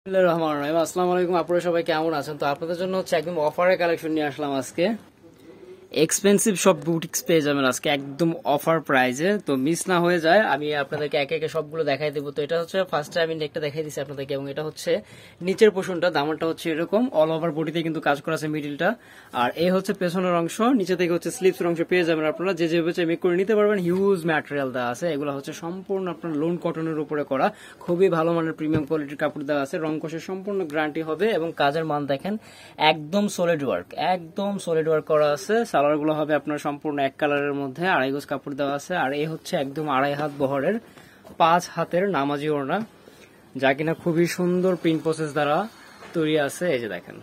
রহমান রহিম, আসসালামু আলাইকুম। আপনারা সবাই কেমন আছেন? তো আপনাদের জন্য হচ্ছে একদম অফারের কালেকশন নিয়ে আসলাম আজকে। এক্সপেন্সিভ সব বুটিক্স পেয়ে যাবেন আজকে একদম অফার প্রাইজে। তো মিস না হয়ে যায়, আমি আপনাদেরকে একে একে সবগুলো দেখাই দেবো। তো এটা হচ্ছে ফার্স্টে আমি নেকটা দেখাই দিচ্ছি আপনাদেরকে, এবং এটা হচ্ছে নিচের পোর্শনটা, দামানটা হচ্ছে এরকম অল ওভার বডিতে কিন্তু কাজ করা আছে মিডিলটা। আর এই হচ্ছে পেছনের অংশ, নিচে থেকে হচ্ছে স্লিপসের অংশ পেয়ে যাবেন আপনারা, যে যেভাবে চাই মেক করে নিতে পারবেন। হিউজ ম্যাটেরিয়াল দেওয়া আছে, এগুলো হচ্ছে সম্পূর্ণ আপনার লোন কটনের উপরে করা, খুবই ভালো মানের প্রিমিয়াম কোয়ালিটির কাপড় দেওয়া আছে। রং কষের সম্পূর্ণ গ্যারান্টি হবে, এবং কাজের মান দেখেন একদম সলিড ওয়ার্ক, একদম সলিড ওয়ার্ক করা আছে। সালোয়ার গুলো হবে আপনার সম্পূর্ণ এক কালারের মধ্যে, 2.5 গজ কাপড় দেওয়া আছে। আর এই হচ্ছে একদম 2.5 হাত বহরের 5 হাতের নামাজি ওড়না, যা কিনা খুবই সুন্দর প্রিন্ট প্রসেস দ্বারা তৈরি আছে। এই যে দেখেন,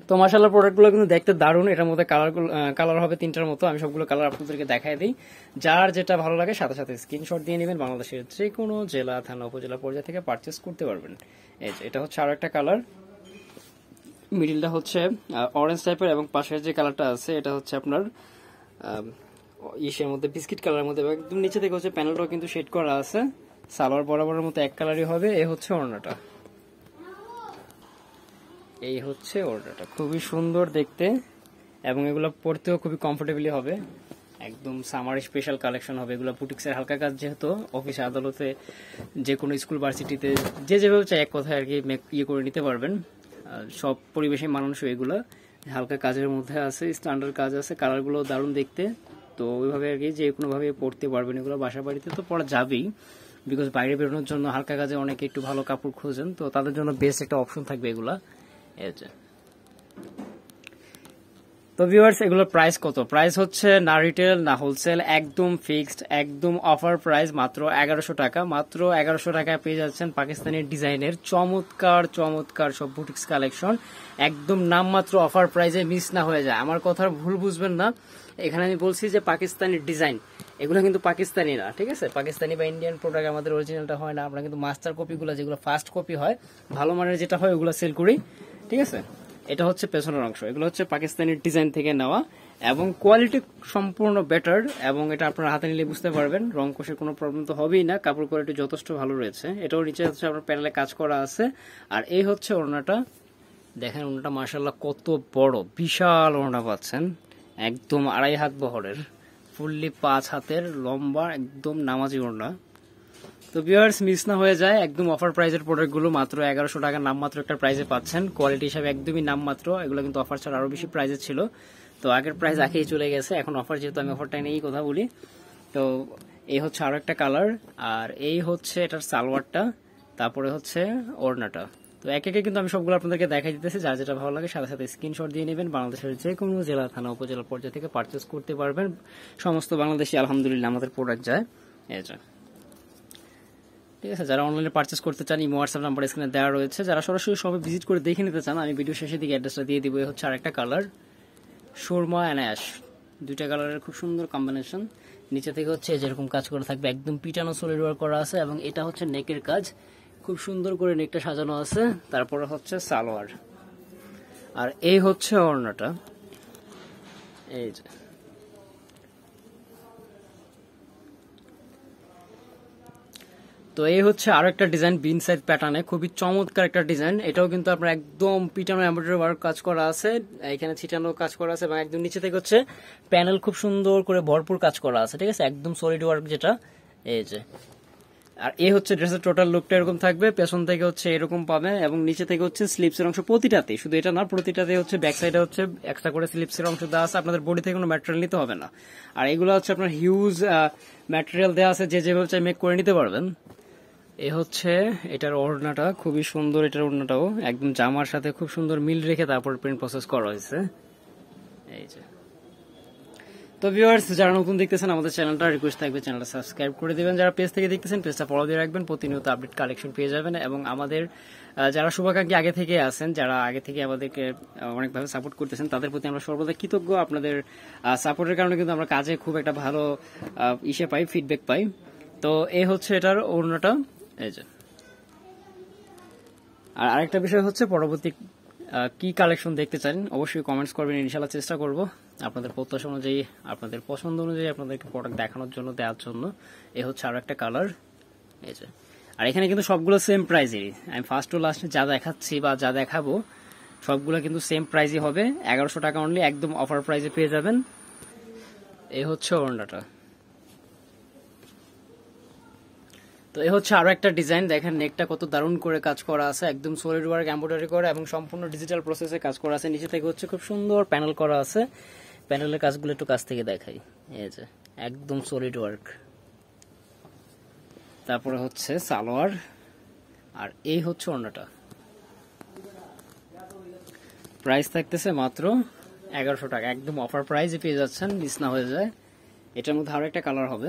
তো মাশাআল্লাহ প্রোডাক্টগুলো কিন্তু দেখতে দারুণ। এটার মধ্যে কালার হবে 3টার মতো, আমি সবগুলো কালার আপনাদেরকে দেখাই দিই। যার যেটা ভালো লাগে সাথে সাথে স্ক্রিনশট দিয়ে নেবেন। বাংলাদেশের যে কোনো জেলা, থানা, উপজেলা পর্যায়ে থেকে পারচেস করতে পারবেন। এই যে এটা হচ্ছে আরো একটা কালার, মিডিলটা হচ্ছে অরেঞ্জ টাইপের, এবং পাশের যে কালারটা আছে এটা হচ্ছে আপনার ইসের মধ্যে বিস্কিট কালারের মধ্যে, একদম নিচে থেকে হচ্ছে প্যানেলটাও কিন্তু শেড করা আছে। সালোয়ার বরাবরের মতো এক কালারই হবে। এই হচ্ছে ওড়নাটা, এই হচ্ছে ওড়নাটা, খুবই সুন্দর দেখতে, এবং এগুলো পরতেও খুবই কমফোর্টেবলি হবে। একদম সামার স্পেশাল কালেকশন হবে এগুলো। বুটিক্সের হালকা কাজ, যেহেতু অফিসে আদালতে যে কোনো স্কুল ভার্সিটিতে যে যেভাবে চাই এক কথায় আর কি ইয়ে করে নিতে পারবেন। সব পরিবেশে মানানসই এগুলো, হালকা কাজের মধ্যে আছে, স্ট্যান্ডার্ড কাজ আছে, কালারগুলো দারুণ দেখতে। তো ওইভাবে আর কি যে কোনোভাবে পরতে পারবেন এগুলো। বাসা বাড়িতে তো পরা যাবেই, বিকজ বাইরে বেরোনোর জন্য হালকা কাজে অনেকে একটু ভালো কাপড় খোঁজেন, তো তাদের জন্য বেস্ট একটা অপশন থাকবে এগুলা। তো ভিউয়ার্স, এগুলোর প্রাইস কত? প্রাইস হচ্ছে না রিটেল না হোলসেল, একদম ফিক্সড, একদম অফার প্রাইস, মাত্র 1100 টাকা। মাত্র 1100 টাকায় পেয়ে যাচ্ছেন পাকিস্তানি ডিজাইনের চমৎকার চমৎকার সব বুটিক্স কালেকশন, একদম নামমাত্র অফার প্রাইসে। মিস না হয়ে যায়, আমার কথার ভুল বুঝবেন না। এখানে আমি বলছি যে পাকিস্তানি ডিজাইন, এগুলো কিন্তু পাকিস্তানি না, ঠিক আছে? পাকিস্তানি বা ইন্ডিয়ান প্রোডাক্ট আমাদের অরিজিনালটা হয় না। আমরা কিন্তু মাস্টার কপিগুলো, যেগুলো ফার্স্ট কপি হয়, ভালো মানের যেটা হয়, ওগুলো সেল করি, ঠিক আছে? এটা হচ্ছে পেছনের অংশ, এগুলো হচ্ছে পাকিস্তানি ডিজাইন থেকে নেওয়া, এবং কোয়ালিটি সম্পূর্ণ বেটার, এবং এটা আপনার হাতে নিলে বুঝতে পারবেন। রং কোষের কোনো প্রবলেম তো হবেই না, কাপড় কোয়ালিটি যথেষ্ট ভালো রয়েছে। এটাও নিচে হচ্ছে আপনার প্যানেলে কাজ করা আছে। আর এই হচ্ছে ওড়নাটা, দেখেন ওড়নাটা মাশাআল্লাহ কত বড়, বিশাল ওড়না পাচ্ছেন, একদম 2.5 হাত বহরের, ফুললি 5 হাতের লম্বা, একদম নামাজি ওড়না। তো ভিউয়ার্স, মিস না হয়ে যায়, একদম অফার প্রাইজের প্রোডাক্টগুলো মাত্র 1100 টাকা নামমাত্র একটা প্রাইজে পাচ্ছেন। কোয়ালিটি হিসাবে একদমই নামমাত্র, এগুলো কিন্তু অফার ছাড়া আরো বেশি প্রাইজে ছিল। তো আগের প্রাইস আগেই চলে গেছে, এখন অফার, যেহেতু আমি অফারটা নিয়েই কথা বলি। তো এই হচ্ছে আরো একটা কালার, আর এই হচ্ছে এটার সালোয়ারটা, তারপরে হচ্ছে ওড়নাটা। তো একে একে কিন্তু আমি সবগুলো আপনাদেরকে দেখাই দিতেছি, যার যেটা ভালো লাগে সাথে সাথে স্ক্রিনশট দিয়ে নেবেন। বাংলাদেশের যে কোনো জেলা, থানা, উপজেলা পর্যায়ে থেকে পারচেস করতে পারবেন। সমস্ত বাংলাদেশি আলহামদুলিল্লাহ আমাদের প্রোডাক্ট যায়। এটা ঠিক আছে। যারা অনলাইনে পারচেস করতে চান, ইমো হোয়াটসঅ্যাপ নাম্বার স্ক্রিনে দেওয়া রয়েছে। যারা সরাসরি সবাই ভিজিট করে দেখে নিতে চান, আমি ভিডিও শেষের দিকে অ্যাড্রেসটা দিয়ে দিব। হচ্ছে আরেকটা কালার, সুরমা অ্যান্ড অ্যাশ, দুইটা কালারের খুব সুন্দর কম্বিনেশন। নিচে থেকে হচ্ছে যেরকম কাজ করা থাকবে, একদম পিটানো সলিড ওয়ার্ক করা আছে, এবং এটা হচ্ছে নেকের কাজ, খুব সুন্দর করে নেকটা সাজানো আছে। তারপরে হচ্ছে সালোয়ার, আর এই হচ্ছে ওড়নাটা। এই যে তো এই হচ্ছে আরো একটা ডিজাইন, বিন সাইড প্যাটার্নে, খুবই চমৎকার একটা ডিজাইন। এটাও কিন্তু আপনার একদম পিটানো এমব্রয়ডারি ওয়ার্ক কাজ করা আছে, এখানে ছিটানো কাজ করা আছে, এবং একদম নিচে থেকে হচ্ছে প্যানেল খুব সুন্দর করে ভরপুর কাজ করা আছে, ঠিক আছে? একদম সলিড ওয়ার্ক যেটা, এই যে। আর এই হচ্ছে ড্রেসের টোটাল লুকটা এরকম থাকবে, পেছন থেকে হচ্ছে এরকম পাবে, এবং নিচে থেকে হচ্ছে স্লিপসের অংশ প্রতিটাতে, শুধু এটা না, প্রতিটাতে হচ্ছে ব্যাক সাইডে হচ্ছে এক্সট্রা করে স্লিপসের অংশ দেওয়া আছে। আপনাদের বডি থেকে কোনো ম্যাটেরিয়াল নিতে হবে না। আর এগুলো হচ্ছে আপনার হিউজ ম্যাটেরিয়াল দেওয়া আছে, যে যেভাবে চাই মেক করে নিতে পারবেন। এ হচ্ছে এটার ওড়নাটা, খুবই সুন্দর। এটার ওড়নাটাও একদম জামার সাথে খুব সুন্দর মিল রেখে তারপর প্রিন্ট প্রসেস করা হয়েছে, এই যে। তো ভিউয়ার্স, যারা নতুন দেখতেছেন আমাদের চ্যানেলটা, রিকোয়েস্ট থাকবে চ্যানেলটা সাবস্ক্রাইব করে দিবেন। যারা পেজ থেকে দেখতেছেন, পেজটা ফলো দিয়ে রাখবেন, প্রতিনিয়ত আপডেট কালেকশন পেয়ে যাবেন। এবং আমাদের যারা শুভাকাঙ্ক্ষী আগে থেকে আছেন, যারা আগে থেকে আমাদেরকে অনেকভাবে সাপোর্ট করতেছেন, তাদের প্রতি আমরা সর্বদা কৃতজ্ঞ। আপনাদের সাপোর্টের কারণে কিন্তু আমরা কাজে খুব একটা ভালো ইসে পাই, ফিডব্যাক পাই। তো এই হচ্ছে এটার ওড়নাটা, এই যে। আর আরেকটা বিষয় হচ্ছে, পরবর্তী কি কালেকশন দেখতে চান অবশ্যই কমেন্টস করবেন, ইনশাআল্লাহ চেষ্টা করব আপনাদের প্রত্যাশা অনুযায়ী, আপনাদের পছন্দ অনুযায়ী আপনাদেরকে প্রোডাক্ট দেখানোর জন্য, দেওয়ার জন্য। এই হচ্ছে আরো একটা কালার, এই যে। আর এখানে কিন্তু সবগুলো সেম প্রাইজেরই, আমি ফার্স্ট টু লাস্টে যা দেখাচ্ছি বা যা দেখাবো সবগুলো কিন্তু সেম প্রাইজই হবে, 1100 টাকা অনলি, একদম অফার প্রাইজে পেয়ে যাবেন। এই হচ্ছে ওড়নাটা। তো এই হচ্ছে আরো একটা ডিজাইন, দেখেন নেকটা কত দারুণ করে কাজ করা আছে, একদম সলিড ওয়ার্ক এমব্রয়ডারি করা এবং সম্পূর্ণ ডিজিটাল প্রসেসে কাজ করা আছে। নিচে থেকে হচ্ছে খুব সুন্দর প্যানেল করা আছে, প্যানেলের কাজগুলো একটু কাছ থেকে দেখাই, এই যে একদম সলিড ওয়ার্ক। তারপরে হচ্ছে সালোয়ার, আর এই হচ্ছে ওড়নাটা। প্রাইস থাকতেছে মাত্র 1100 টাকা, একদম অফার প্রাইসে পেয়ে যাচ্ছেন, মিস না হয়ে যায়। এটার মধ্যে আরো একটা কালার হবে,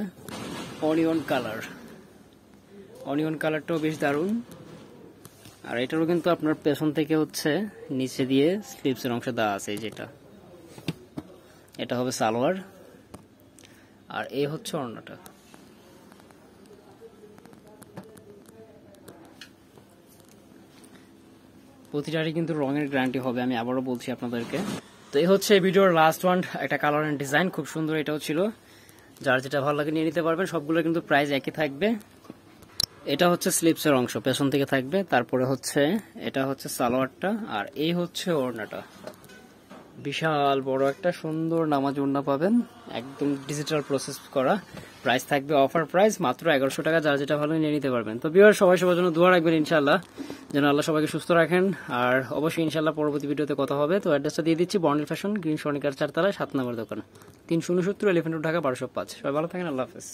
অনিয়ন কালার। অনিয়ন কালারটাও বেশ দারুণ। আর এটারও কিন্তু আপনার পেছন থেকে হচ্ছে নিচে দিয়ে স্লিপসের অংশ দেওয়া আছে, যেটা এটা হবে সালোয়ার, আর এই হচ্ছে ওড়নাটা। প্রতিটারই কিন্তু রঙের গ্যারান্টি হবে, আমি আবারও বলছি আপনাদেরকে। তো এই হচ্ছে ভিডিওর লাস্ট ওয়ান, একটা কালার এন্ড ডিজাইন খুব সুন্দর, এটাও ছিল। যার যেটা ভালো লাগে নিয়ে নিতে পারবেন, সবগুলো কিন্তু প্রাইস একই থাকবে। এটা হচ্ছে স্লিপসের অংশ, পেছন থেকে থাকবে। তারপরে হচ্ছে এটা হচ্ছে সালোয়ারটা, আর এই হচ্ছে ওড়নাটা। বিশাল বড় একটা সুন্দর নামাজ ওড়না পাবেন, একদম ডিজিটাল প্রসেস করা। প্রাইস থাকবে অফার প্রাইস মাত্র 1100 টাকা, যার যেটা ভালো নিয়ে নিতে পারবেন। তো ভিউয়ার সবাই সবার জন্য দোয়া রাখবেন ইনশাআল্লাহ, যেন আল্লাহ সবাইকে সুস্থ রাখেন। আর অবশ্যই ইনশাআল্লাহ পরবর্তী ভিডিওতে কথা হবে। তো অ্যাড্রেসটা দিয়ে দিচ্ছি, বর্ণিল ফ্যাশন, গ্রিন সনিকার 4 তলায় 7 নম্বর দোকান, 370 এলিফ্যান্ট রোড, ঢাকা 1205। সবাই ভালো থাকেন, আল্লাহ হাফেজ।